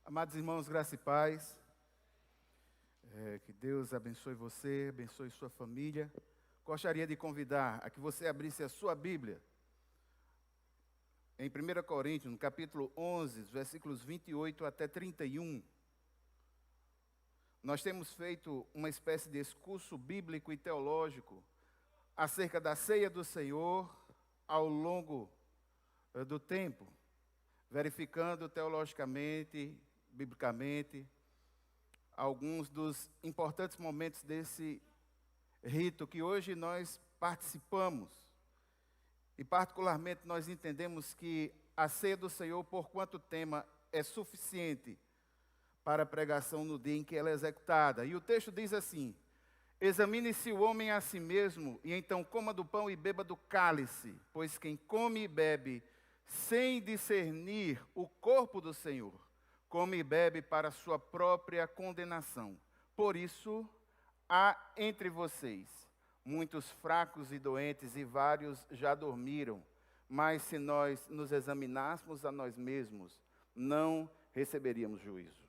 Amados irmãos, graça e paz. Que Deus abençoe você, abençoe sua família. Gostaria de convidar a que você abrisse a sua Bíblia em 1 Coríntios, no capítulo 11, versículos 28 até 31. Nós temos feito uma espécie de discurso bíblico e teológico acerca da ceia do Senhor ao longo do tempo, verificando teologicamente, biblicamente, alguns dos importantes momentos desse rito que hoje nós participamos. E particularmente nós entendemos que a ceia do Senhor, por quanto tema, é suficiente para a pregação no dia em que ela é executada. E o texto diz assim: examine-se o homem a si mesmo, e então coma do pão e beba do cálice, pois quem come e bebe sem discernir o corpo do Senhor, come e bebe para sua própria condenação. Por isso, há entre vocês muitos fracos e doentes, e vários já dormiram. Mas se nós nos examinássemos a nós mesmos, não receberíamos juízo.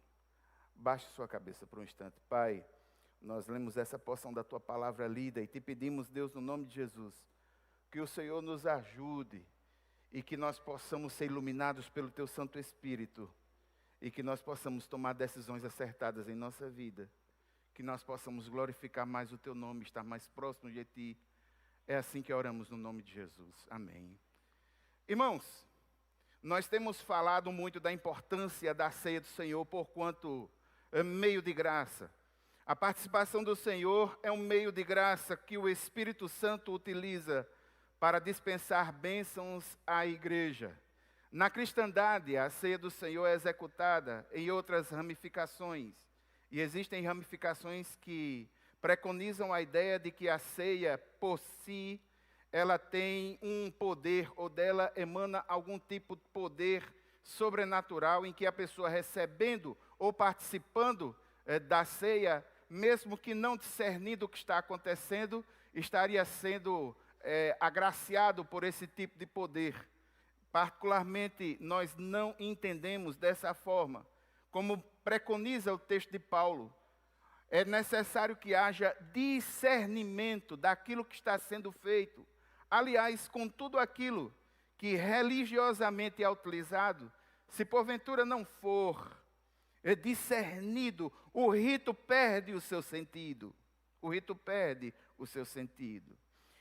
Baixe sua cabeça por um instante. Pai, nós lemos essa porção da Tua palavra lida e te pedimos, Deus, no nome de Jesus, que o Senhor nos ajude e que nós possamos ser iluminados pelo Teu Santo Espírito e que nós possamos tomar decisões acertadas em nossa vida, que nós possamos glorificar mais o Teu nome, estar mais próximo de Ti. É assim que oramos no nome de Jesus. Amém. Irmãos, nós temos falado muito da importância da ceia do Senhor, porquanto é meio de graça. A participação do Senhor é um meio de graça que o Espírito Santo utiliza para dispensar bênçãos à igreja. Na cristandade, a ceia do Senhor é executada em outras ramificações. E existem ramificações que preconizam a ideia de que a ceia, por si, ela tem um poder, ou dela emana algum tipo de poder sobrenatural, em que a pessoa recebendo ou participando da ceia, mesmo que não discernindo o que está acontecendo, estaria sendo agraciado por esse tipo de poder. Particularmente, nós não entendemos dessa forma. Como preconiza o texto de Paulo, é necessário que haja discernimento daquilo que está sendo feito. Aliás, com tudo aquilo que religiosamente é utilizado, se porventura não for discernido, o rito perde o seu sentido. O rito perde o seu sentido.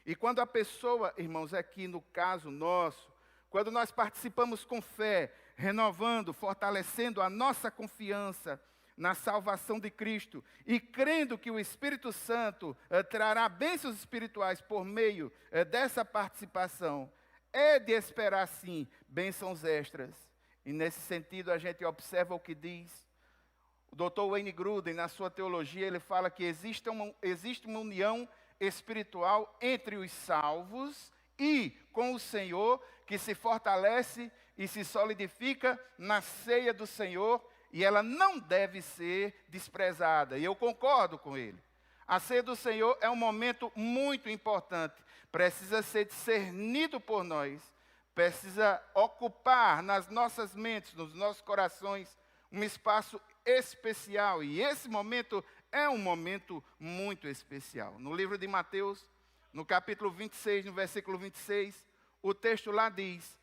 E quando a pessoa, irmãos, aqui no caso nosso, quando nós participamos com fé, renovando, fortalecendo a nossa confiança na salvação de Cristo e crendo que o Espírito Santo trará bênçãos espirituais por meio dessa participação, é de esperar sim bênçãos extras. E nesse sentido a gente observa o que diz o Dr. Wayne Grudem, na sua teologia. Ele fala que existe uma união espiritual entre os salvos e com o Senhor, que se fortalece e se solidifica na ceia do Senhor, e ela não deve ser desprezada. E eu concordo com ele. A ceia do Senhor é um momento muito importante, precisa ser discernido por nós, precisa ocupar nas nossas mentes, nos nossos corações, um espaço especial, e esse momento é um momento muito especial. No livro de Mateus, no capítulo 26, no versículo 26, o texto lá diz,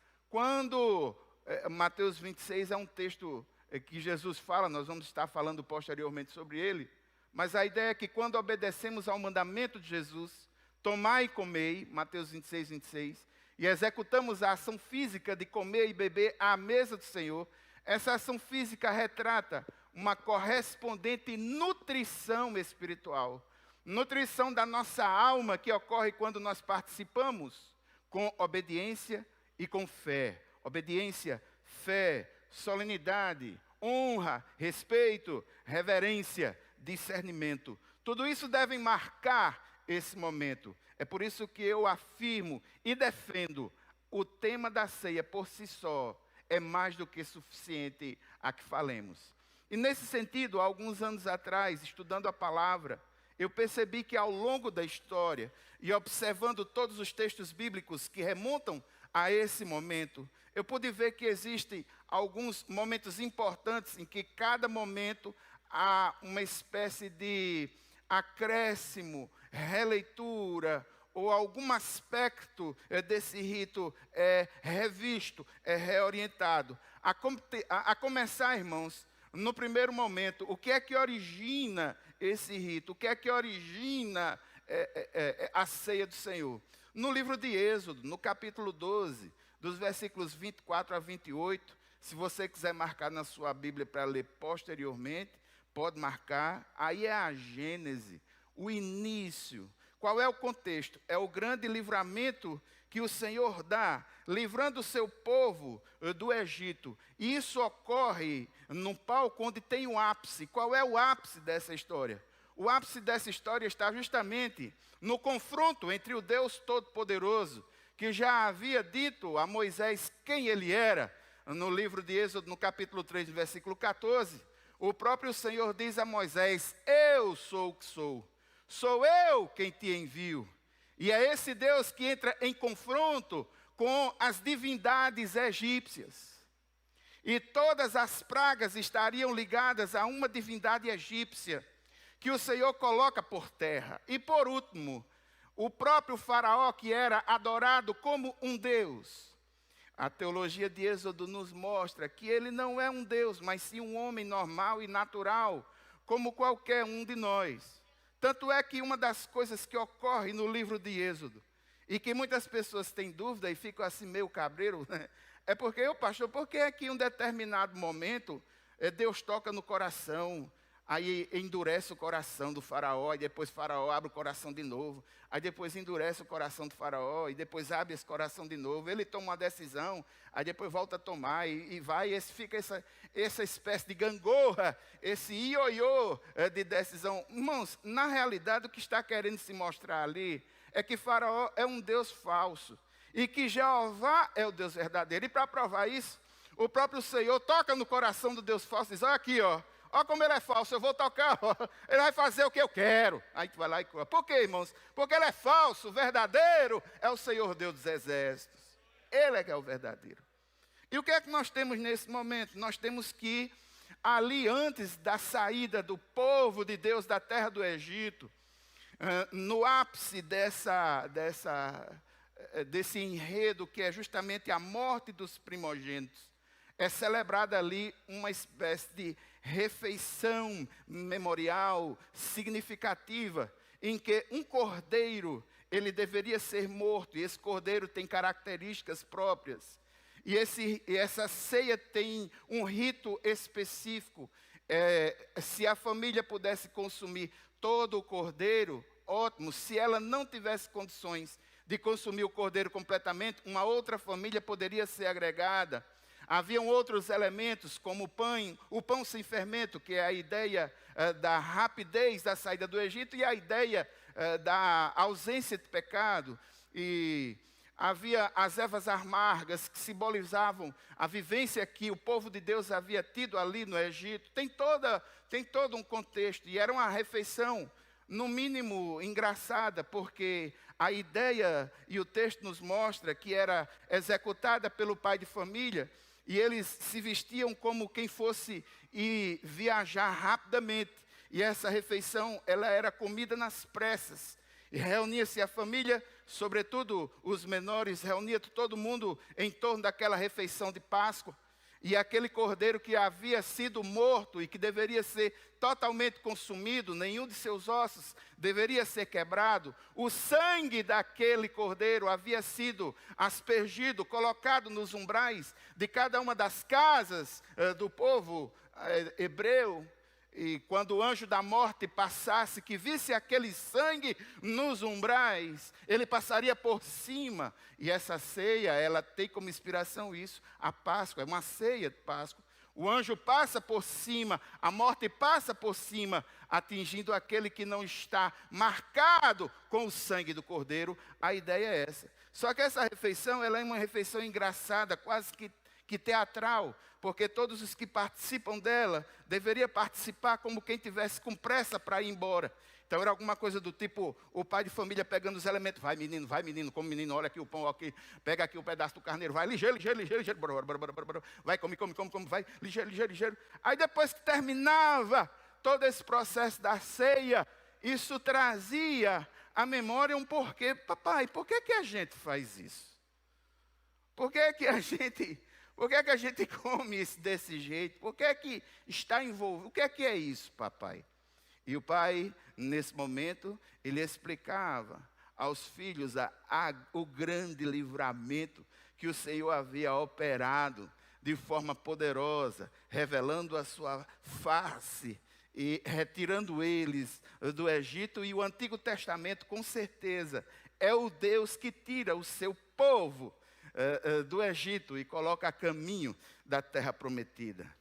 Mateus 26 é um texto que Jesus fala, nós vamos estar falando posteriormente sobre ele, mas a ideia é que quando obedecemos ao mandamento de Jesus, tomai e comei, Mateus 26, 26, e executamos a ação física de comer e beber à mesa do Senhor, essa ação física retrata uma correspondente nutrição espiritual. Nutrição da nossa alma que ocorre quando nós participamos com obediência e com fé. Obediência, fé, solenidade, honra, respeito, reverência, discernimento. Tudo isso deve marcar esse momento. É por isso que eu afirmo e defendo o tema da ceia por si só é mais do que suficiente a que falemos. E nesse sentido, há alguns anos atrás, estudando a palavra, eu percebi que ao longo da história, e observando todos os textos bíblicos que remontam a esse momento, eu pude ver que existem alguns momentos importantes em que cada momento há uma espécie de acréscimo, releitura, ou algum aspecto desse rito é revisto, é reorientado. A começar, irmãos, no primeiro momento, o que é que origina esse rito? O que é que origina a ceia do Senhor? No livro de Êxodo, no capítulo 12, dos versículos 24 a 28, se você quiser marcar na sua Bíblia para ler posteriormente, pode marcar. Aí é a Gênese, o início. Qual é o contexto? É o grande livramento que o Senhor dá, livrando o seu povo do Egito. E isso ocorre num palco onde tem o ápice. Qual é o ápice dessa história? O ápice dessa história está justamente no confronto entre o Deus Todo-Poderoso, que já havia dito a Moisés quem ele era, no livro de Êxodo, no capítulo 3, versículo 14, o próprio Senhor diz a Moisés: eu sou o que sou. Sou eu quem te envio. E é esse Deus que entra em confronto com as divindades egípcias. E todas as pragas estariam ligadas a uma divindade egípcia, que o Senhor coloca por terra. E por último, o próprio faraó, que era adorado como um Deus. A teologia de Êxodo nos mostra que ele não é um Deus, mas sim um homem normal e natural, como qualquer um de nós. Tanto é que uma das coisas que ocorre no livro de Êxodo, e que muitas pessoas têm dúvida e ficam assim meio cabreiro, né? É porque, pastor, por que é que em um determinado momento Deus toca no coração, aí endurece o coração do faraó, e depois o faraó abre o coração de novo, aí depois endurece o coração do faraó, e depois abre esse coração de novo, ele toma uma decisão, aí depois volta a tomar, e vai, fica essa espécie de gangorra, esse ioiô de decisão. Irmãos, na realidade o que está querendo se mostrar ali, é que faraó é um Deus falso, e que Jeová é o Deus verdadeiro, e para provar isso, o próprio Senhor toca no coração do Deus falso, e diz: olha aqui, ó como ele é falso, eu vou tocar, ó, ele vai fazer o que eu quero. Aí tu vai lá e cura. Por quê, irmãos? Porque ele é falso, o verdadeiro é o Senhor Deus dos exércitos. Ele é que é o verdadeiro. E o que é que nós temos nesse momento? Nós temos que, ali antes da saída do povo de Deus da terra do Egito, no ápice desse enredo, que é justamente a morte dos primogênitos, é celebrada ali uma espécie de refeição memorial significativa, em que um cordeiro, ele deveria ser morto, e esse cordeiro tem características próprias. E essa ceia tem um rito específico. Se a família pudesse consumir todo o cordeiro, ótimo. Se ela não tivesse condições de consumir o cordeiro completamente, uma outra família poderia ser agregada. Haviam outros elementos, como o pão sem fermento, que é a ideia da rapidez da saída do Egito, e a ideia da ausência de pecado. E havia as ervas amargas, que simbolizavam a vivência que o povo de Deus havia tido ali no Egito. Tem todo um contexto, e era uma refeição, no mínimo, engraçada, porque a ideia, e o texto nos mostra, que era executada pelo pai de família, e eles se vestiam como quem fosse ir viajar rapidamente. E essa refeição, ela era comida nas pressas. E reunia-se a família, sobretudo os menores, reunia todo mundo em torno daquela refeição de Páscoa. E aquele cordeiro que havia sido morto e que deveria ser totalmente consumido, nenhum de seus ossos deveria ser quebrado. O sangue daquele cordeiro havia sido aspergido, colocado nos umbrais de cada uma das casas do povo hebreu. E quando o anjo da morte passasse, que visse aquele sangue nos umbrais, ele passaria por cima. E essa ceia, ela tem como inspiração isso, a Páscoa, é uma ceia de Páscoa. O anjo passa por cima, a morte passa por cima, atingindo aquele que não está marcado com o sangue do cordeiro. A ideia é essa. Só que essa refeição, ela é uma refeição engraçada, quase que teatral, porque todos os que participam dela deveriam participar como quem tivesse com pressa para ir embora. Então era alguma coisa do tipo, o pai de família pegando os elementos. Vai menino, come menino, olha aqui o pão, aqui, pega aqui o pedaço do carneiro, vai ligeiro, vai, come, vai, ligeiro. Aí depois que terminava todo esse processo da ceia, isso trazia à memória um porquê. Papai, por que a gente faz isso? Por que a gente come isso desse jeito? Por que está envolvido? O que é isso, papai? E o pai, nesse momento, ele explicava aos filhos o grande livramento que o Senhor havia operado de forma poderosa, revelando a sua face e retirando eles do Egito. E o Antigo Testamento, com certeza, é o Deus que tira o seu povo do Egito e coloca a caminho da terra prometida.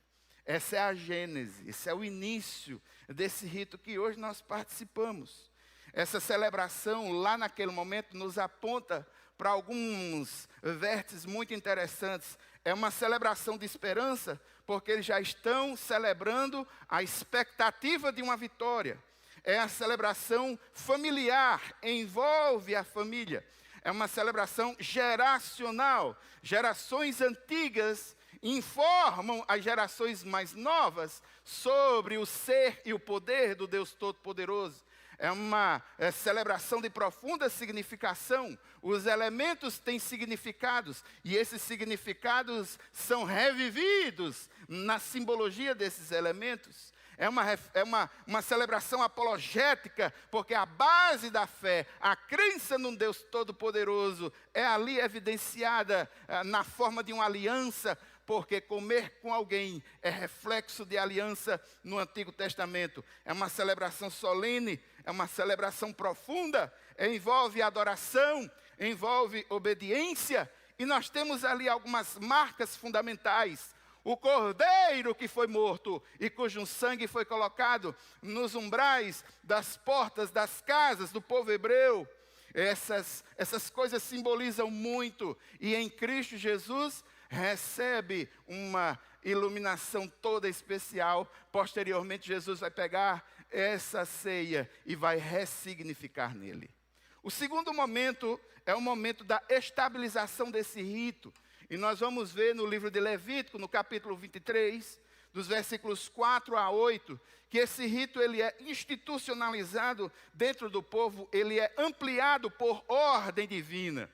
Essa é a gênese, esse é o início desse rito que hoje nós participamos. Essa celebração lá naquele momento nos aponta para alguns vértices muito interessantes. É uma celebração de esperança, porque eles já estão celebrando a expectativa de uma vitória. É a celebração familiar, envolve a família. É uma celebração geracional. Gerações antigas informam as gerações mais novas sobre o ser e o poder do Deus Todo-Poderoso. É uma celebração de profunda significação. Os elementos têm significados e esses significados são revividos na simbologia desses elementos. É uma celebração apologética, porque a base da fé, a crença num Deus Todo-Poderoso, é ali evidenciada na forma de uma aliança, porque comer com alguém é reflexo de aliança no Antigo Testamento. É uma celebração solene, é uma celebração profunda, envolve adoração, envolve obediência, e nós temos ali algumas marcas fundamentais. O cordeiro que foi morto e cujo sangue foi colocado nos umbrais das portas das casas do povo hebreu. Essas coisas simbolizam muito, e em Cristo Jesus recebe uma iluminação toda especial. Posteriormente, Jesus vai pegar essa ceia e vai ressignificar nele. O segundo momento é o momento da estabilização desse rito. E nós vamos ver no livro de Levítico, no capítulo 23, dos versículos 4 a 8, que esse rito ele é institucionalizado dentro do povo, ele é ampliado por ordem divina.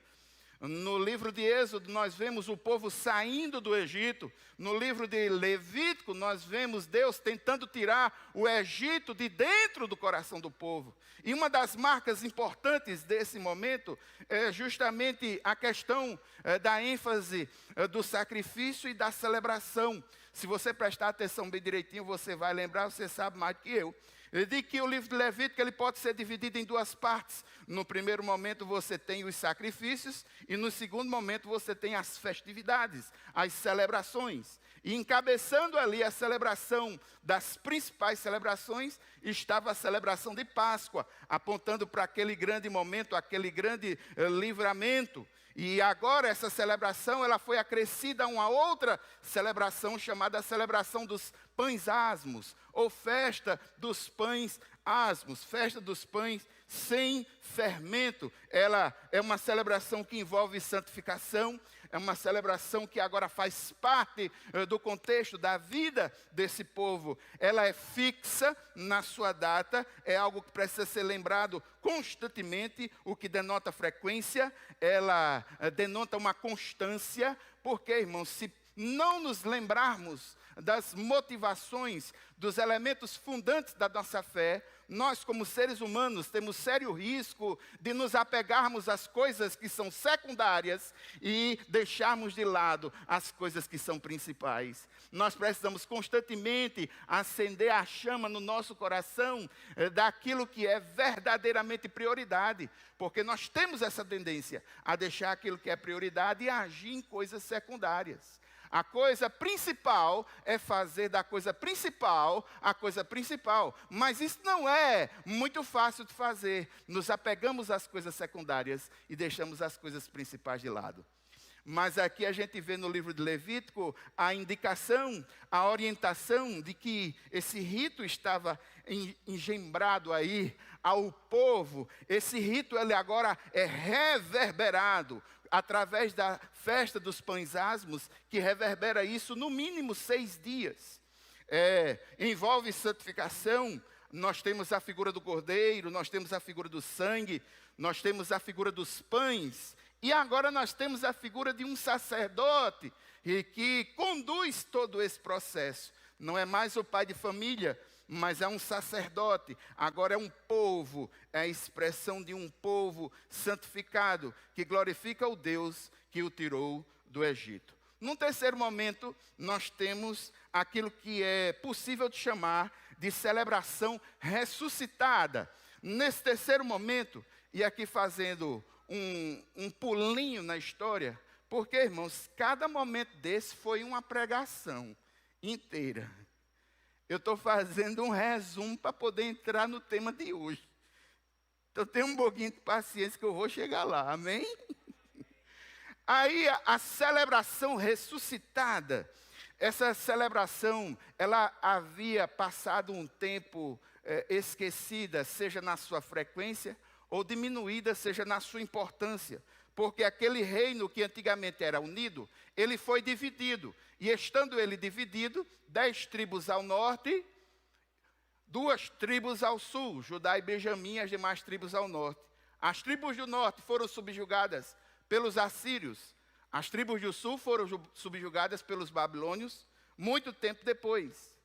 No livro de Êxodo, nós vemos o povo saindo do Egito. No livro de Levítico, nós vemos Deus tentando tirar o Egito de dentro do coração do povo. E uma das marcas importantes desse momento é justamente a questão da ênfase do sacrifício e da celebração. Se você prestar atenção bem direitinho, você vai lembrar, você sabe mais do que eu. Eu digo que o livro de Levítico ele pode ser dividido em duas partes. No primeiro momento você tem os sacrifícios e no segundo momento você tem as festividades, as celebrações. E encabeçando ali a celebração das principais celebrações, estava a celebração de Páscoa, apontando para aquele grande momento, aquele grande livramento. E agora essa celebração ela foi acrescida a uma outra celebração chamada celebração dos pães asmos, ou festa dos pães asmos, festa dos pães sem fermento. Ela é uma celebração que envolve santificação, é uma celebração que agora faz parte do contexto da vida desse povo. Ela é fixa na sua data, é algo que precisa ser lembrado constantemente, o que denota frequência, ela denota uma constância, porque, irmãos, se não nos lembrarmos das motivações, dos elementos fundantes da nossa fé, nós como seres humanos temos sério risco de nos apegarmos às coisas que são secundárias e deixarmos de lado as coisas que são principais. Nós precisamos constantemente acender a chama no nosso coração daquilo que é verdadeiramente prioridade, porque nós temos essa tendência a deixar aquilo que é prioridade e agir em coisas secundárias. A coisa principal é fazer da coisa principal a coisa principal. Mas isso não é muito fácil de fazer. Nos apegamos às coisas secundárias e deixamos as coisas principais de lado. Mas aqui a gente vê no livro de Levítico a indicação, a orientação de que esse rito estava engembrado aí ao povo. Esse rito ele agora é reverberado através da festa dos pães asmos, que reverbera isso no mínimo 6 dias. Envolve santificação. Nós temos a figura do cordeiro, nós temos a figura do sangue, nós temos a figura dos pães. E agora nós temos a figura de um sacerdote que conduz todo esse processo. Não é mais o pai de família, mas é um sacerdote. Agora é um povo, é a expressão de um povo santificado, que glorifica o Deus que o tirou do Egito. Num terceiro momento, nós temos aquilo que é possível de chamar de celebração ressuscitada. Nesse terceiro momento, e aqui fazendo um pulinho na história, porque, irmãos, cada momento desse foi uma pregação inteira. Eu estou fazendo um resumo para poder entrar no tema de hoje. Então, tenha um pouquinho de paciência que eu vou chegar lá, amém? Aí, a celebração ressuscitada, essa celebração, ela havia passado um tempo esquecida, seja na sua frequência, ou diminuída, seja na sua importância. Porque aquele reino que antigamente era unido, ele foi dividido. E estando ele dividido, 10 tribos ao norte, 2 tribos ao sul, Judá e Benjamim, e as demais tribos ao norte. As tribos do norte foram subjugadas pelos assírios. As tribos do sul foram subjugadas pelos babilônios, muito tempo depois.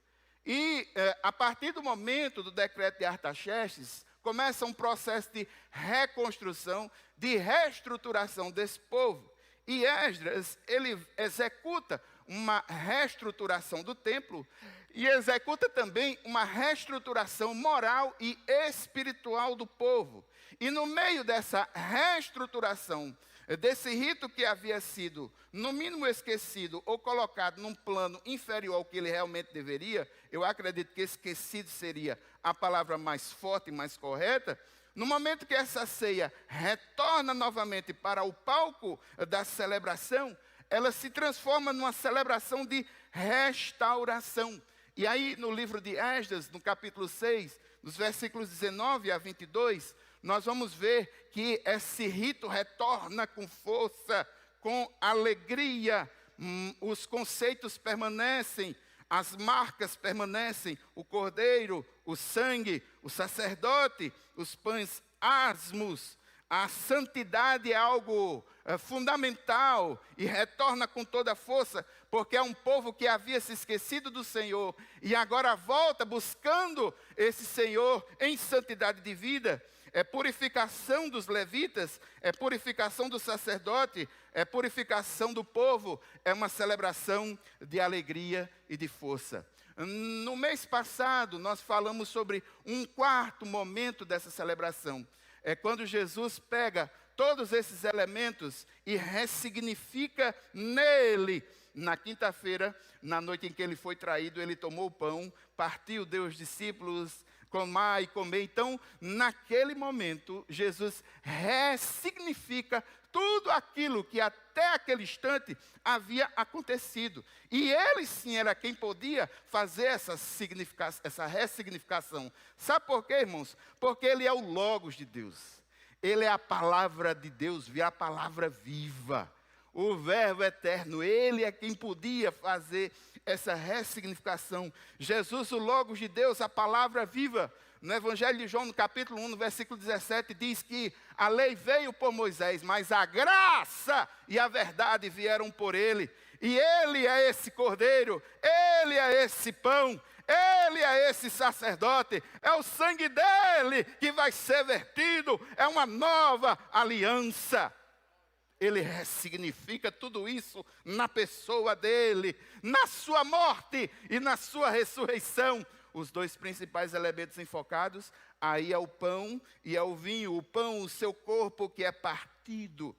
E a partir do momento do decreto de Artaxerxes, começa um processo de reconstrução, de reestruturação desse povo. E Esdras, ele executa uma reestruturação do templo e executa também uma reestruturação moral e espiritual do povo. E no meio dessa reestruturação, desse rito que havia sido, no mínimo, esquecido ou colocado num plano inferior ao que ele realmente deveria, eu acredito que esquecido seria a palavra mais forte e mais correta. No momento que essa ceia retorna novamente para o palco da celebração, ela se transforma numa celebração de restauração. E aí, no livro de Esdras, no capítulo 6, nos versículos 19 a 22, nós vamos ver que esse rito retorna com força, com alegria. Os conceitos permanecem, as marcas permanecem, o cordeiro, o sangue, o sacerdote, os pães asmos. A santidade é algo fundamental e retorna com toda a força, porque é um povo que havia se esquecido do Senhor e agora volta buscando esse Senhor em santidade de vida. É purificação dos levitas, é purificação do sacerdote, é purificação do povo, é uma celebração de alegria e de força. No mês passado, nós falamos sobre um quarto momento dessa celebração. É quando Jesus pega todos esses elementos e ressignifica nele. Na quinta-feira, na noite em que ele foi traído, ele tomou o pão, partiu, deu aos discípulos, comar e comer. Então, naquele momento, Jesus ressignifica tudo aquilo que até aquele instante havia acontecido. E ele sim era quem podia fazer essa ressignificação. Sabe por quê, irmãos? Porque ele é o Logos de Deus. Ele é a palavra de Deus, a palavra viva. O Verbo eterno, ele é quem podia fazer essa ressignificação. Jesus, o Logos de Deus, a palavra viva. No Evangelho de João, no capítulo 1, no versículo 17, diz que a lei veio por Moisés, mas a graça e a verdade vieram por ele. E ele é esse cordeiro, ele é esse pão, ele é esse sacerdote, é o sangue dele que vai ser vertido, é uma nova aliança. Ele ressignifica tudo isso na pessoa dele, na sua morte e na sua ressurreição. Os 2 principais elementos enfocados, aí é o pão e é o vinho. O pão, o seu corpo que é partido.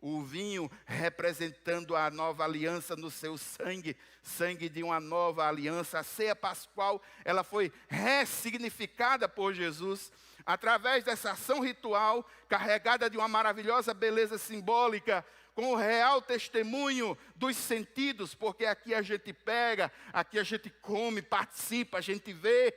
O vinho representando a nova aliança no seu sangue, sangue de uma nova aliança. A ceia pascual, ela foi ressignificada por Jesus através dessa ação ritual, carregada de uma maravilhosa beleza simbólica, com o real testemunho dos sentidos, porque aqui a gente pega, aqui a gente come, participa, a gente vê.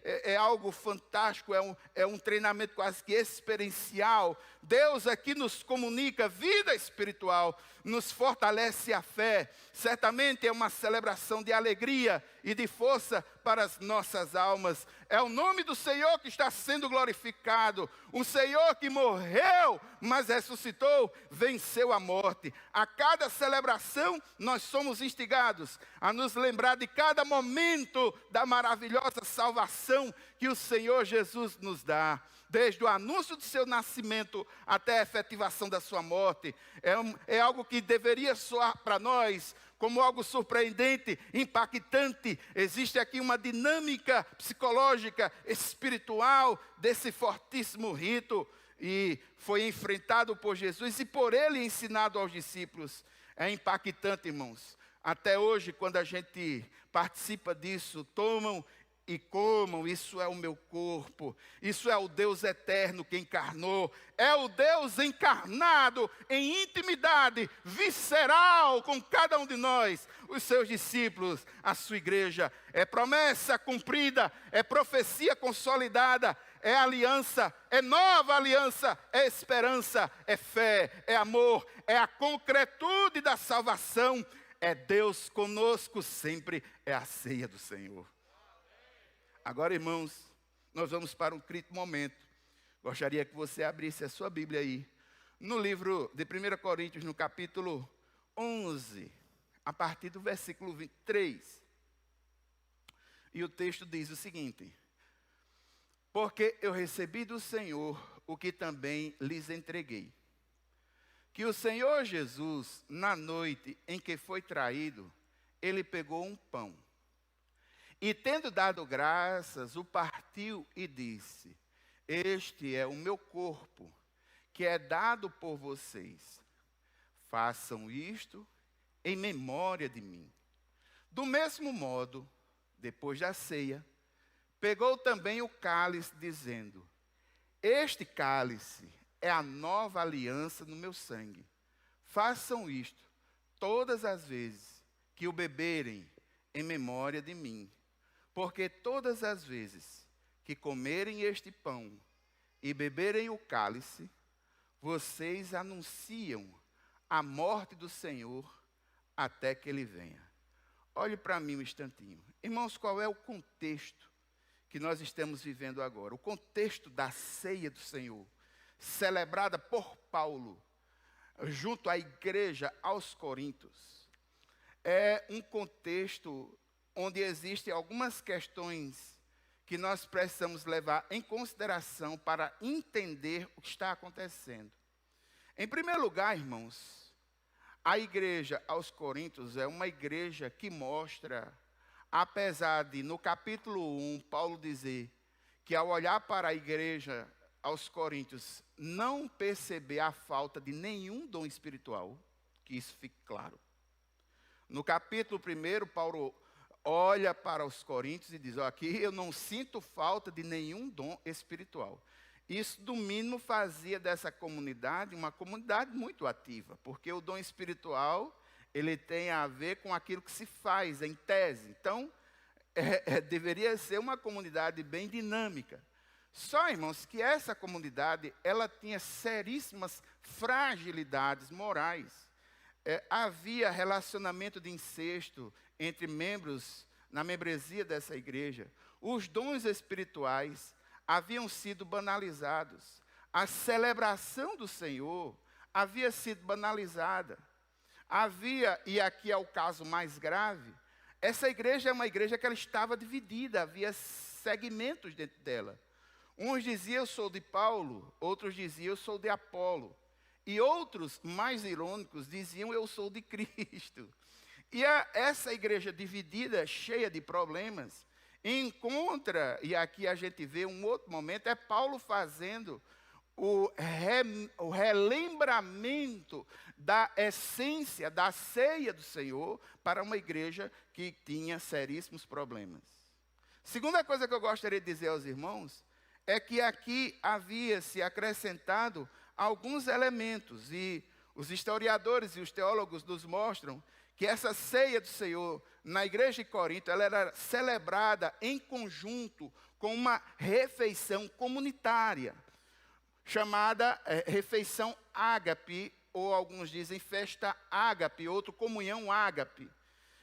É algo fantástico, é um treinamento quase que experiencial. Deus aqui nos comunica vida espiritual, nos fortalece a fé. Certamente é uma celebração de alegria e de força para as nossas almas. É o nome do Senhor que está sendo glorificado. O Senhor que morreu, mas ressuscitou, venceu a morte. A cada celebração, nós somos instigados a nos lembrar de cada momento da maravilhosa salvação que o Senhor Jesus nos dá. Desde o anúncio do seu nascimento até a efetivação da sua morte. É algo que deveria soar para nós como algo surpreendente, impactante. Existe aqui uma dinâmica psicológica, espiritual desse fortíssimo rito. E foi enfrentado por Jesus e por ele ensinado aos discípulos. É impactante, irmãos. Até hoje, quando a gente participa disso, tomam e comam, isso é o meu corpo, isso é o Deus eterno que encarnou, é o Deus encarnado em intimidade visceral com cada um de nós, os seus discípulos, a sua igreja. É promessa cumprida, é profecia consolidada, é aliança, é nova aliança, é esperança, é fé, é amor, é a concretude da salvação, é Deus conosco sempre, é a ceia do Senhor. Agora, irmãos, nós vamos para um crítico momento. Gostaria que você abrisse a sua Bíblia aí, no livro de 1 Coríntios, no capítulo 11, a partir do versículo 23. E o texto diz o seguinte: porque eu recebi do Senhor o que também lhes entreguei. Que o Senhor Jesus, na noite em que foi traído, ele pegou um pão. E tendo dado graças, o partiu e disse: este é o meu corpo, que é dado por vocês. Façam isto em memória de mim. Do mesmo modo, depois da ceia, pegou também o cálice, dizendo: este cálice é a nova aliança no meu sangue. Façam isto todas as vezes que o beberem em memória de mim. Porque todas as vezes que comerem este pão e beberem o cálice, vocês anunciam a morte do Senhor até que ele venha. Olhe para mim um instantinho. Irmãos, qual é o contexto que nós estamos vivendo agora? O contexto da ceia do Senhor, celebrada por Paulo, junto à igreja aos Coríntios. É um contexto onde existem algumas questões que nós precisamos levar em consideração para entender o que está acontecendo. Em primeiro lugar, irmãos, a igreja aos Coríntios é uma igreja que mostra, apesar de no capítulo 1, Paulo dizer que ao olhar para a igreja aos Coríntios, não perceber a falta de nenhum dom espiritual, que isso fique claro. No capítulo 1, Paulo olha para os Coríntios e diz: aqui eu não sinto falta de nenhum dom espiritual. Isso, do mínimo, fazia dessa comunidade uma comunidade muito ativa, porque o dom espiritual, ele tem a ver com aquilo que se faz, em tese. Então, deveria ser uma comunidade bem dinâmica. Só, irmãos, que essa comunidade, ela tinha seríssimas fragilidades morais. Havia relacionamento de incesto entre membros na membresia dessa igreja. Os dons espirituais haviam sido banalizados. A celebração do Senhor havia sido banalizada. Havia, e aqui é o caso mais grave, essa igreja é uma igreja que ela estava dividida, havia segmentos dentro dela. Uns diziam: eu sou de Paulo, outros diziam: eu sou de Apolo. E outros, mais irônicos, diziam: eu sou de Cristo. E essa igreja dividida, cheia de problemas, encontra, e aqui a gente vê um outro momento, é Paulo fazendo o relembramento da essência, da ceia do Senhor, para uma igreja que tinha seríssimos problemas. Segunda coisa que eu gostaria de dizer aos irmãos, é que aqui havia se acrescentado alguns elementos, e Os historiadores e os teólogos nos mostram que essa ceia do Senhor na igreja de Corinto, ela era celebrada em conjunto com uma refeição comunitária, chamada refeição ágape, ou alguns dizem festa ágape, outro comunhão ágape.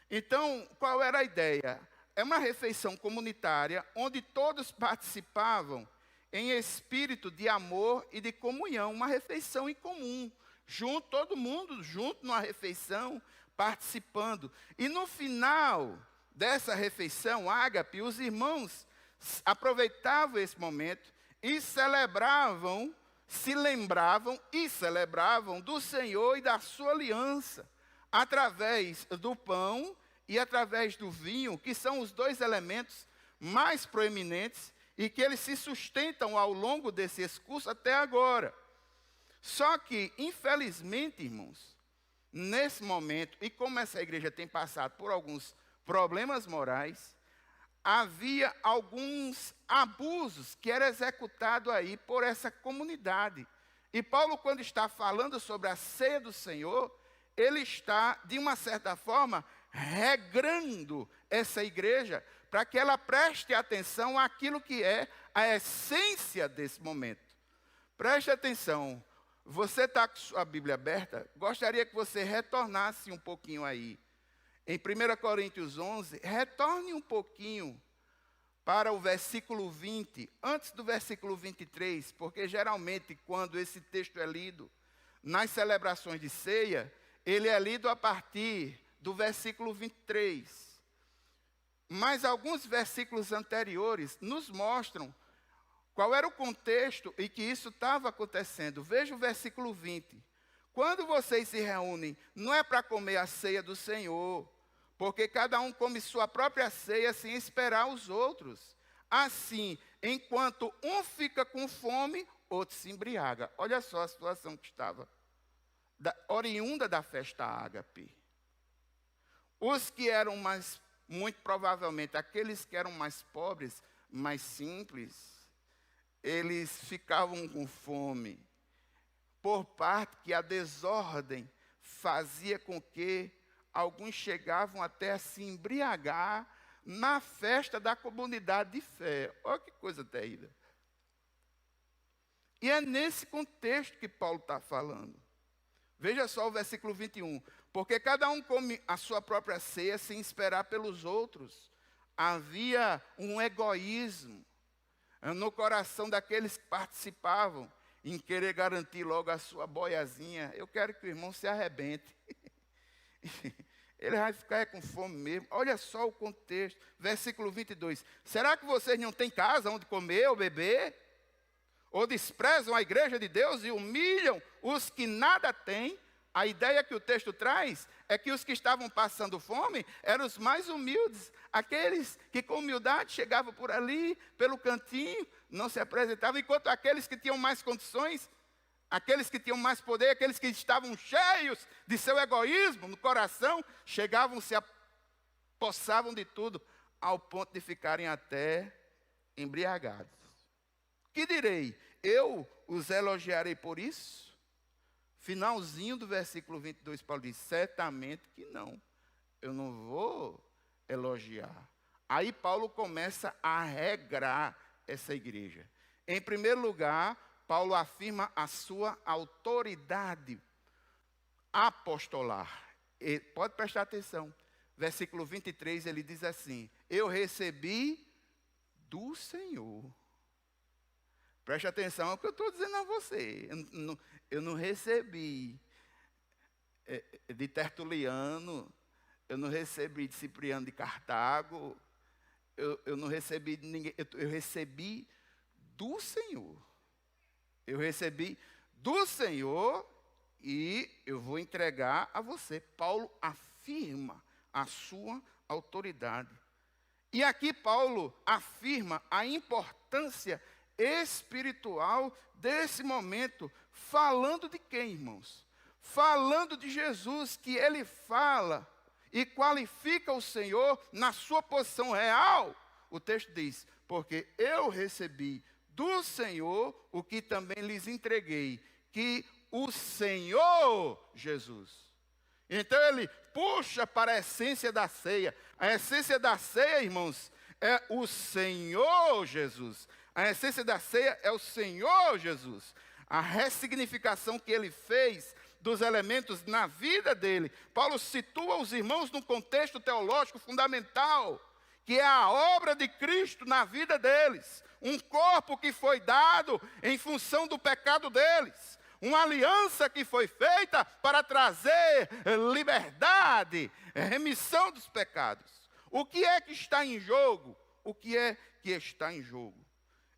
Então, qual era a ideia? É uma refeição comunitária onde todos participavam em espírito de amor e de comunhão, uma refeição em comum, junto, todo mundo junto numa refeição, participando. E no final dessa refeição ágape, os irmãos aproveitavam esse momento e celebravam, se lembravam e celebravam do Senhor e da sua aliança, através do pão e através do vinho, que são os dois elementos mais proeminentes e que eles se sustentam ao longo desse discurso até agora. Só que, infelizmente, irmãos, nesse momento, e como essa igreja tem passado por alguns problemas morais, havia alguns abusos que eram executados aí por essa comunidade. E Paulo, quando está falando sobre a ceia do Senhor, ele está, de uma certa forma, regrando essa igreja para que ela preste atenção àquilo que é a essência desse momento. Preste atenção. Você está com sua Bíblia aberta? Gostaria que você retornasse um pouquinho aí. Em 1 Coríntios 11, retorne um pouquinho para o versículo 20, antes do versículo 23, porque geralmente quando esse texto é lido nas celebrações de ceia, ele é lido a partir do versículo 23. Mas alguns versículos anteriores nos mostram qual era o contexto em que isso estava acontecendo. Veja o versículo 20. Quando vocês se reúnem, não é para comer a ceia do Senhor, porque cada um come sua própria ceia sem esperar os outros. Assim, enquanto um fica com fome, outro se embriaga. Olha só a situação que estava, oriunda da festa ágape. Os que eram mais, muito provavelmente, aqueles que eram mais pobres, mais simples, eles ficavam com fome, por parte que a desordem fazia com que alguns chegavam até a se embriagar na festa da comunidade de fé. Olha que coisa terrível. E é nesse contexto que Paulo está falando. Veja só o versículo 21. Porque cada um come a sua própria ceia sem esperar pelos outros. Havia um egoísmo no coração daqueles que participavam, em querer garantir logo a sua boiazinha. Eu quero que o irmão se arrebente. Ele vai ficar com fome mesmo. Olha só o contexto. Versículo 22. Será que vocês não têm casa onde comer ou beber? Ou desprezam a igreja de Deus e humilham os que nada têm? A ideia que o texto traz é que os que estavam passando fome eram os mais humildes, aqueles que com humildade chegavam por ali, pelo cantinho, não se apresentavam, enquanto aqueles que tinham mais condições, aqueles que tinham mais poder, aqueles que estavam cheios de seu egoísmo no coração, chegavam, se apossavam de tudo, ao ponto de ficarem até embriagados. Que direi? Eu os elogiarei por isso? Finalzinho do versículo 22, Paulo diz, certamente que não. Eu não vou elogiar. Aí Paulo começa a regrar essa igreja. Em primeiro lugar, Paulo afirma a sua autoridade apostolar. E pode prestar atenção. Versículo 23, ele diz assim, eu recebi do Senhor. Preste atenção ao que eu estou dizendo a você. Eu não recebi de Tertuliano, eu não recebi de Cipriano de Cartago, eu não recebi de ninguém, eu recebi do Senhor. Eu recebi do Senhor e eu vou entregar a você. Paulo afirma a sua autoridade. E aqui Paulo afirma a importância espiritual desse momento, falando de quem, irmãos? Falando de Jesus, que ele fala e qualifica o Senhor na sua posição real. O texto diz, porque eu recebi do Senhor o que também lhes entreguei, que o Senhor Jesus. Então ele puxa para a essência da ceia. A essência da ceia, irmãos, é o Senhor Jesus. A essência da ceia é o Senhor Jesus. A ressignificação que ele fez dos elementos na vida dele. Paulo situa os irmãos num contexto teológico fundamental, que é a obra de Cristo na vida deles. Um corpo que foi dado em função do pecado deles. Uma aliança que foi feita para trazer liberdade, remissão dos pecados. O que é que está em jogo? O que é que está em jogo?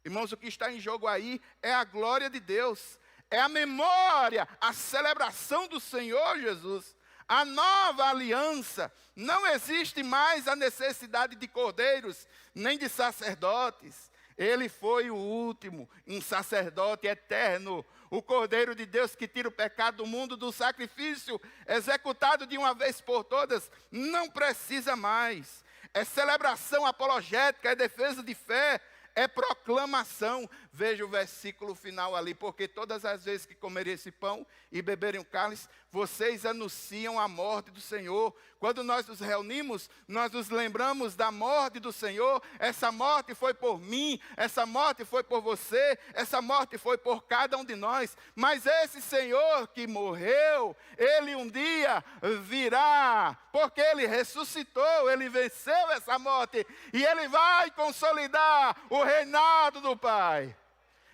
Irmãos, o que está em jogo aí é a glória de Deus. É a memória, a celebração do Senhor Jesus. A nova aliança. Não existe mais a necessidade de cordeiros, nem de sacerdotes. Ele foi o último, um sacerdote eterno. O Cordeiro de Deus que tira o pecado do mundo, do sacrifício executado de uma vez por todas, não precisa mais. É celebração apologética, é defesa de fé, é proclamação. Veja o versículo final ali. Porque todas as vezes que comerem esse pão e beberem o cálice, vocês anunciam a morte do Senhor. Quando nós nos reunimos, nós nos lembramos da morte do Senhor. Essa morte foi por mim, essa morte foi por você, essa morte foi por cada um de nós. Mas esse Senhor que morreu, Ele um dia virá, porque Ele ressuscitou, Ele venceu essa morte, e Ele vai consolidar o reinado do Pai.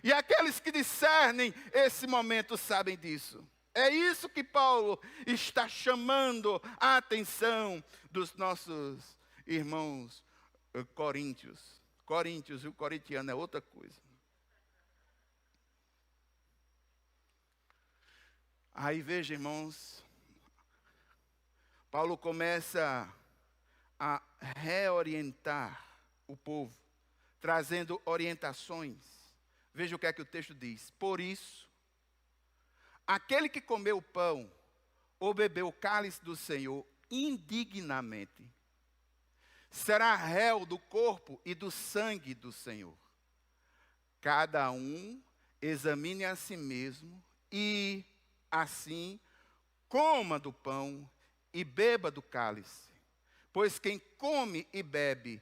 E aqueles que discernem esse momento sabem disso. É isso que Paulo está chamando a atenção dos nossos irmãos coríntios. Coríntios e o corintiano é outra coisa. Aí veja, irmãos, Paulo começa a reorientar o povo, trazendo orientações. Veja o que é que o texto diz. Por isso, aquele que comeu o pão ou bebeu o cálice do Senhor indignamente, será réu do corpo e do sangue do Senhor. Cada um examine a si mesmo e, assim, coma do pão e beba do cálice. Pois quem come e bebe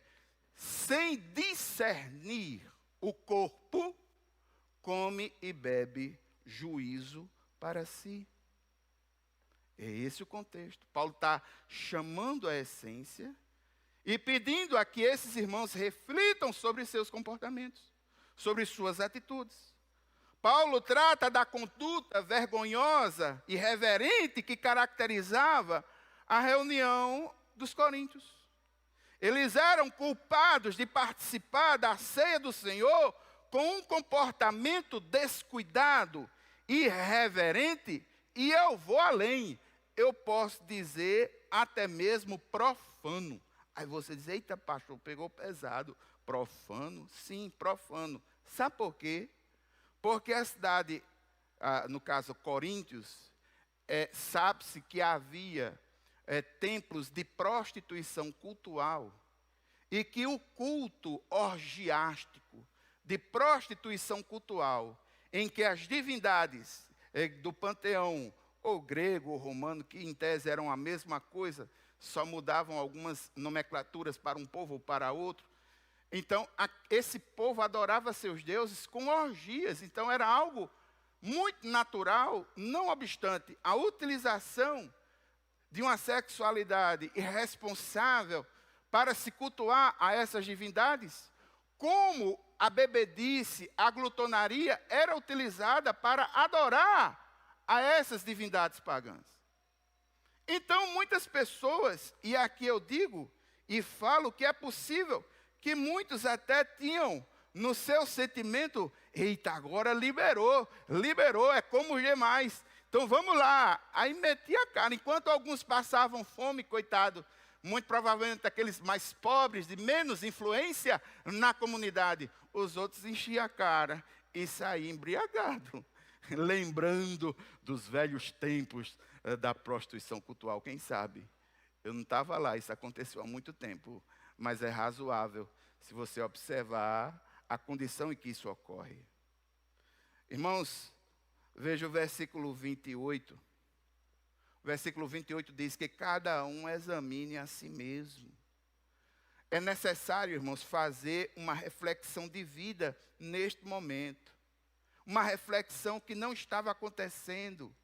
sem discernir o corpo, come e bebe juízo para si. É esse o contexto. Paulo está chamando a essência e pedindo a que esses irmãos reflitam sobre seus comportamentos, sobre suas atitudes. Paulo trata da conduta vergonhosa e irreverente que caracterizava a reunião dos coríntios. Eles eram culpados de participar da ceia do Senhor com um comportamento descuidado, irreverente, e eu vou além, eu posso dizer até mesmo profano. Aí você diz, eita pastor, pegou pesado. Profano? Sim, profano. Sabe por quê? Porque a cidade, no caso Coríntios, sabe-se que havia templos de prostituição cultural, e que o culto orgiástico, de prostituição cultural, em que as divindades do panteão, ou grego ou romano, que em tese eram a mesma coisa, só mudavam algumas nomenclaturas para um povo ou para outro. Então, esse povo adorava seus deuses com orgias. Então, era algo muito natural, não obstante a utilização de uma sexualidade irresponsável para se cultuar a essas divindades, como a bebedice, a glutonaria era utilizada para adorar a essas divindades pagãs. Então, muitas pessoas, e aqui eu digo e falo que é possível que muitos até tinham no seu sentimento, eita, agora liberou, é como os demais. Então vamos lá. Aí metia a cara, enquanto alguns passavam fome, coitado, muito provavelmente aqueles mais pobres, de menos influência na comunidade, os outros enchiam a cara e saíam embriagados, lembrando dos velhos tempos da prostituição cultural. Quem sabe? Eu não estava lá, isso aconteceu há muito tempo, mas é razoável se você observar a condição em que isso ocorre. Irmãos, Veja o versículo 28. O versículo 28 diz que cada um examine a si mesmo. É necessário, irmãos, fazer uma reflexão de vida neste momento. Uma reflexão que não estava acontecendo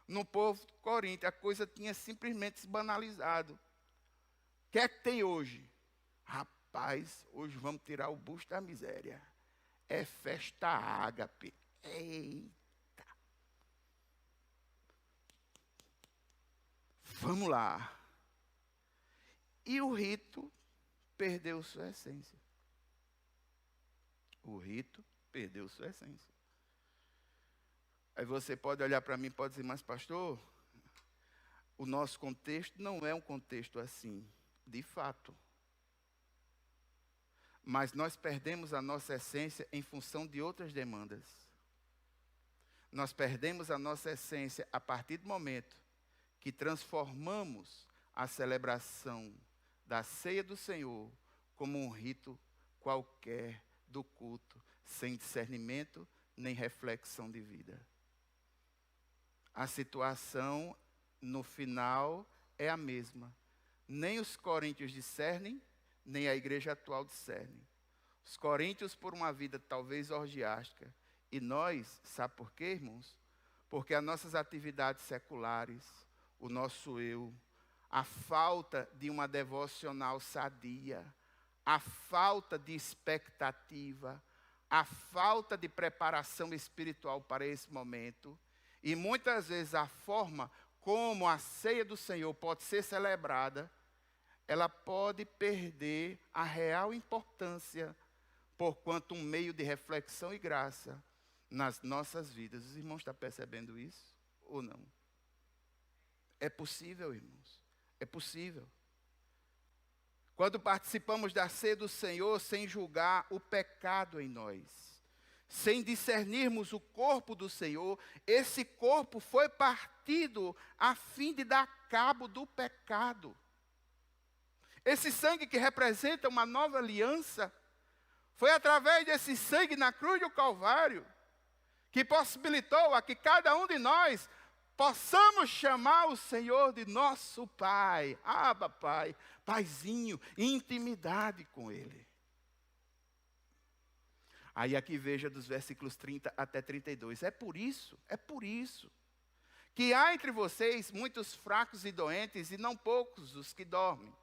no povo de Corinto. A coisa tinha simplesmente se banalizado. O que é que tem hoje? Rapaz, hoje vamos tirar o busto da miséria. É festa ágape. Eita! Vamos lá. E o rito perdeu sua essência. O rito perdeu sua essência. Aí você pode olhar para mim e pode dizer, mas pastor, o nosso contexto não é um contexto assim, de fato. Mas nós perdemos a nossa essência em função de outras demandas. Nós perdemos a nossa essência a partir do momento que transformamos a celebração da ceia do Senhor como um rito qualquer do culto, sem discernimento nem reflexão de vida. A situação, no final, é a mesma. Nem os coríntios discernem, nem a igreja atual discerne. Os coríntios por uma vida talvez orgiástica. E nós, sabe por quê, irmãos? Porque as nossas atividades seculares, o nosso eu, a falta de uma devocional sadia, a falta de expectativa, a falta de preparação espiritual para esse momento, e muitas vezes a forma como a ceia do Senhor pode ser celebrada, ela pode perder a real importância, porquanto um meio de reflexão e graça nas nossas vidas. Os irmãos estão percebendo isso ou não? É possível, irmãos, é possível. Quando participamos da ceia do Senhor sem julgar o pecado em nós, sem discernirmos o corpo do Senhor, esse corpo foi partido a fim de dar cabo do pecado. Esse sangue que representa uma nova aliança, foi através desse sangue na cruz do Calvário, que possibilitou a que cada um de nós possamos chamar o Senhor de nosso Pai. Abba, Pai, Paizinho, intimidade com Ele. Aí aqui veja dos versículos 30 até 32. É por isso, que há entre vocês muitos fracos e doentes, e não poucos os que dormem.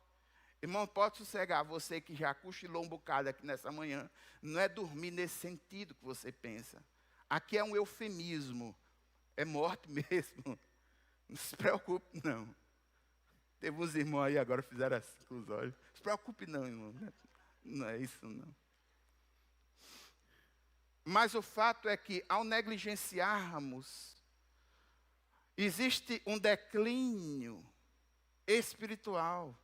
Irmão, pode sossegar, você que já cochilou um bocado aqui nessa manhã, não é dormir nesse sentido que você pensa. Aqui é um eufemismo, é morte mesmo. Não se preocupe, não. Teve uns irmãos aí agora fizeram assim com os olhos. Não se preocupe não, irmão. Não é isso não. Mas o fato é que ao negligenciarmos, existe um declínio espiritual.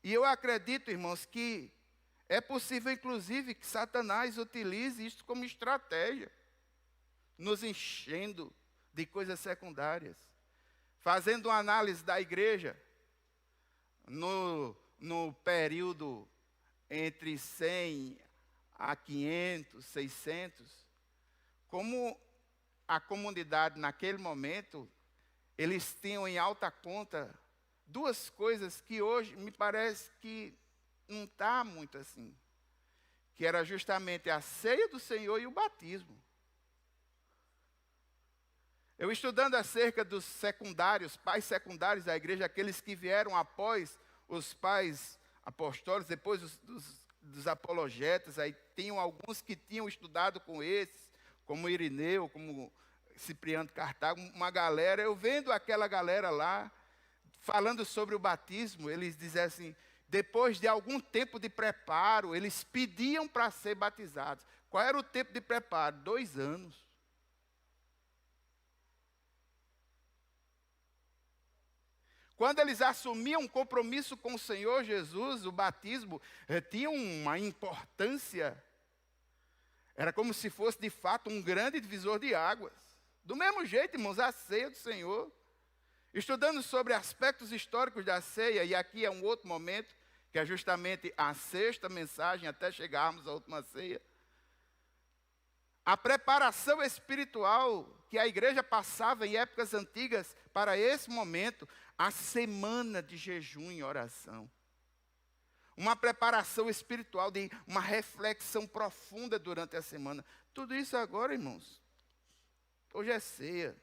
E eu acredito, irmãos, que é possível, inclusive, que Satanás utilize isso como estratégia, nos enchendo de coisas secundárias, fazendo uma análise da igreja no período entre 100 a 500, 600, como a comunidade naquele momento, eles tinham em alta conta duas coisas que hoje me parece que não está muito assim, que era justamente a ceia do Senhor e o batismo. Eu estudando acerca dos secundários, pais secundários da igreja, aqueles que vieram após os pais apostólicos, depois dos apologetas, aí tinham alguns que tinham estudado com esses, como Irineu, como Cipriano de Cartago, uma galera, eu vendo aquela galera lá, falando sobre o batismo, eles diziam assim, depois de algum tempo de preparo, eles pediam para ser batizados. Qual era o tempo de preparo? 2 anos. Quando eles assumiam um compromisso com o Senhor Jesus, o batismo tinha uma importância. Era como se fosse, de fato, um grande divisor de águas. Do mesmo jeito, irmãos, a ceia do Senhor. Estudando sobre aspectos históricos da ceia, e aqui é um outro momento, que é justamente a sexta mensagem, até chegarmos à última ceia. A preparação espiritual que a igreja passava em épocas antigas para esse momento, a semana de jejum e oração. Uma preparação espiritual, de uma reflexão profunda durante a semana. Tudo isso agora, irmãos, hoje é ceia.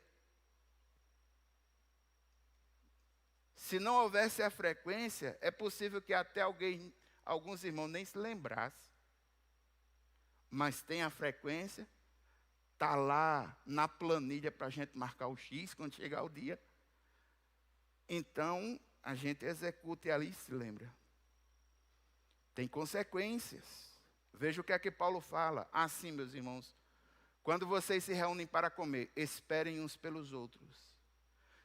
Se não houvesse a frequência, é possível que até alguns irmãos nem se lembrassem. Mas tem a frequência, está lá na planilha para a gente marcar o X quando chegar o dia. Então, a gente executa e ali se lembra. Tem consequências. Veja o que é que Paulo fala. Assim, meus irmãos, quando vocês se reúnem para comer, esperem uns pelos outros.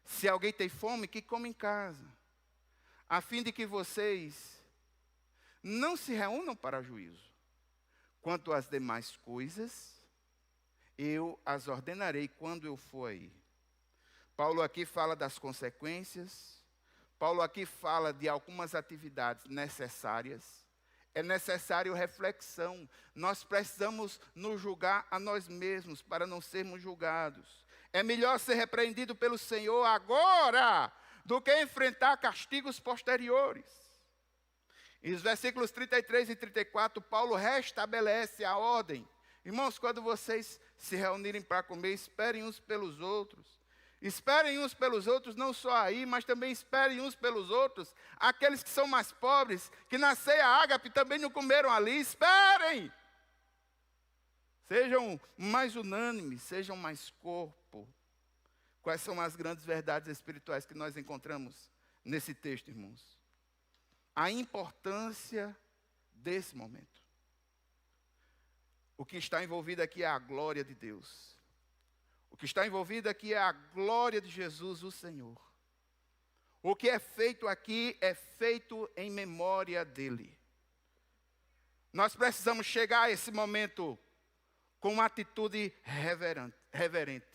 Se alguém tem fome, que coma em casa, a fim de que vocês não se reúnam para juízo. Quanto às demais coisas, eu as ordenarei quando eu for aí. Paulo aqui fala das consequências. Paulo aqui fala de algumas atividades necessárias. É necessário reflexão. Nós precisamos nos julgar a nós mesmos para não sermos julgados. É melhor ser repreendido pelo Senhor agora do que enfrentar castigos posteriores. E os versículos 33 e 34, Paulo restabelece a ordem. Irmãos, quando vocês se reunirem para comer, esperem uns pelos outros. Esperem uns pelos outros, não só aí, mas também esperem uns pelos outros. Aqueles que são mais pobres, que na ceia ágape também não comeram ali, esperem. Sejam mais unânimes, sejam mais corpo. Quais são as grandes verdades espirituais que nós encontramos nesse texto, irmãos? A importância desse momento. O que está envolvido aqui é a glória de Deus. O que está envolvido aqui é a glória de Jesus, o Senhor. O que é feito aqui é feito em memória dEle. Nós precisamos chegar a esse momento com uma atitude reverente.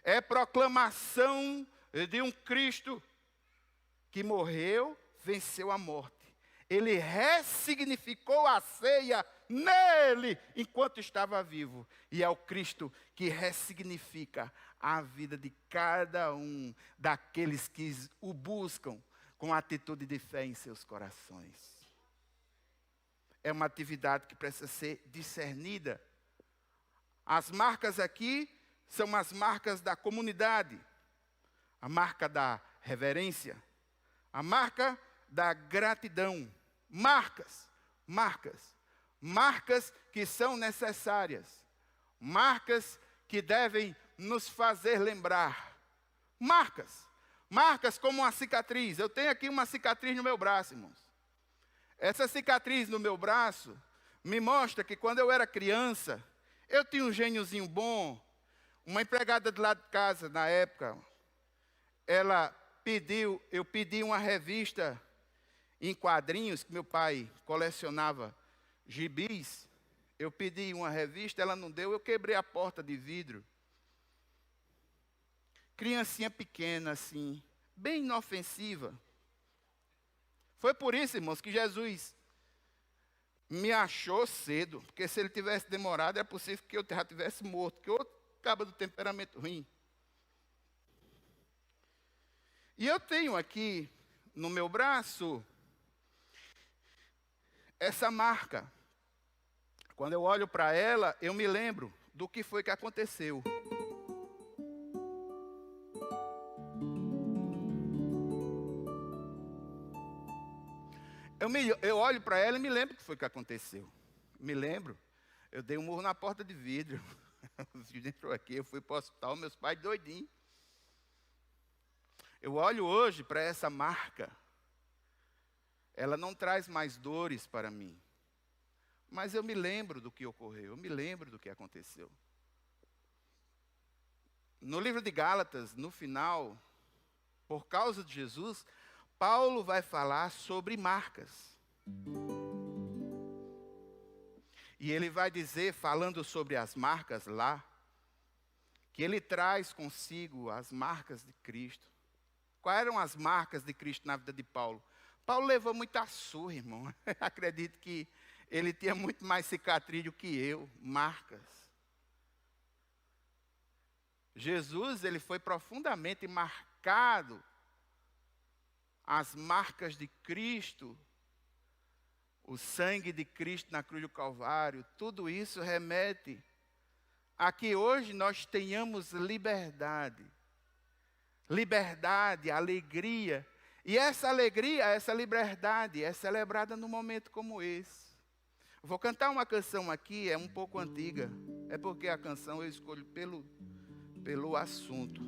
É proclamação de um Cristo que morreu, venceu a morte. Ele ressignificou a ceia nele, enquanto estava vivo. E é o Cristo que ressignifica a vida de cada um daqueles que o buscam com atitude de fé em seus corações. É uma atividade que precisa ser discernida. As marcas aqui são as marcas da comunidade. A marca da reverência. A marca da gratidão. Marcas que são necessárias. Marcas que devem nos fazer lembrar. Marcas como uma cicatriz. Eu tenho aqui uma cicatriz no meu braço, irmãos. Essa cicatriz no meu braço me mostra que quando eu era criança, eu tinha um gêniozinho bom. Uma empregada de lá de casa, na época, eu pedi uma revista em quadrinhos, que meu pai colecionava gibis. Eu pedi uma revista, ela não deu, eu quebrei a porta de vidro. Criancinha pequena assim, bem inofensiva. Foi por isso, irmãos, que Jesus me achou cedo, porque se ele tivesse demorado, é possível que eu já tivesse morto, que outro caba do temperamento ruim. E eu tenho aqui no meu braço essa marca. Quando eu olho para ela, eu me lembro do que foi que aconteceu. Eu olho para ela e me lembro do que foi que aconteceu. Me lembro, eu dei um murro na porta de vidro. O vidro entrou aqui, eu fui para o hospital, meus pais doidinhos. Eu olho hoje para essa marca. Ela não traz mais dores para mim. Mas eu me lembro do que ocorreu, eu me lembro do que aconteceu. No livro de Gálatas, no final, por causa de Jesus, Paulo vai falar sobre marcas. E ele vai dizer, falando sobre as marcas lá, que ele traz consigo as marcas de Cristo. Quais eram as marcas de Cristo na vida de Paulo? Paulo levou muita surra, irmão. Acredito que ele tinha muito mais cicatriz do que eu, marcas. Jesus, ele foi profundamente marcado. As marcas de Cristo, o sangue de Cristo na cruz do Calvário, tudo isso remete a que hoje nós tenhamos liberdade. Liberdade, alegria. E essa alegria, essa liberdade é celebrada num momento como esse. Vou cantar uma canção aqui, é um pouco antiga. É porque a canção eu escolho pelo assunto.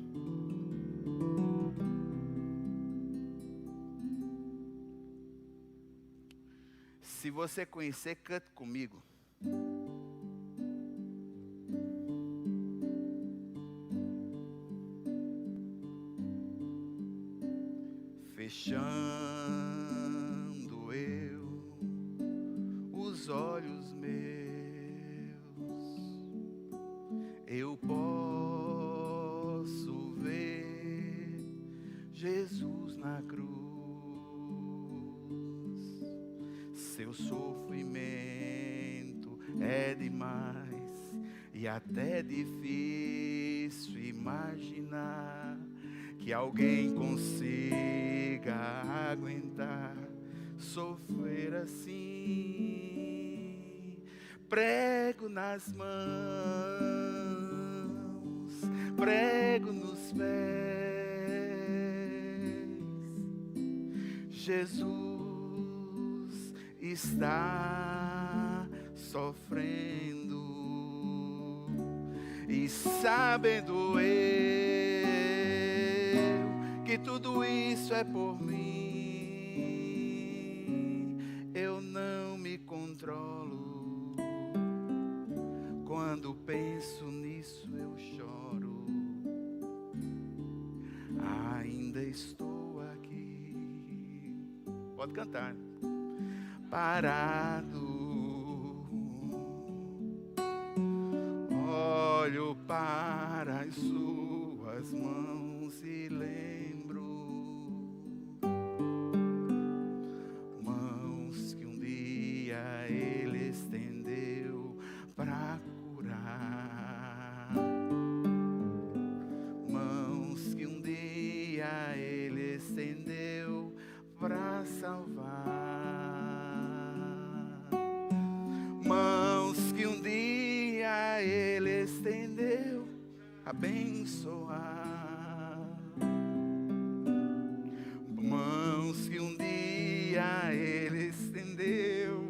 Se você conhecer, cante comigo. Fechando eu os olhos meus, eu posso ver Jesus na cruz. Seu sofrimento é demais e até difícil imaginar que alguém consiga aguentar sofrer assim. Prego nas mãos, prego nos pés, Jesus está sofrendo, e sabendo eu que tudo isso é por mim, eu não me controlo. Quando penso nisso eu choro. Ainda estou aqui. Pode cantar. Parado, olho para as suas mãos e lembro, mãos que um dia Ele estendeu para curar, mãos que um dia Ele estendeu para salvar. Mãos que um dia Ele estendeu, abençoar. Mãos que um dia Ele estendeu,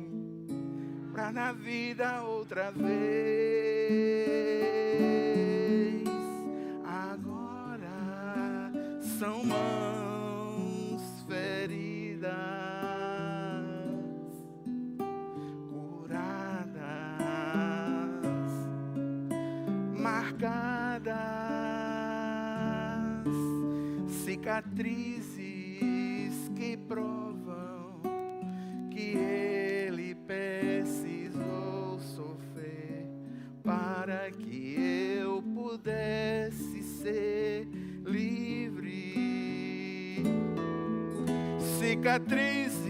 para na vida outra vez. Agora são mãos feridas, marcadas, cicatrizes que provam que Ele precisou sofrer para que eu pudesse ser livre. Cicatrizes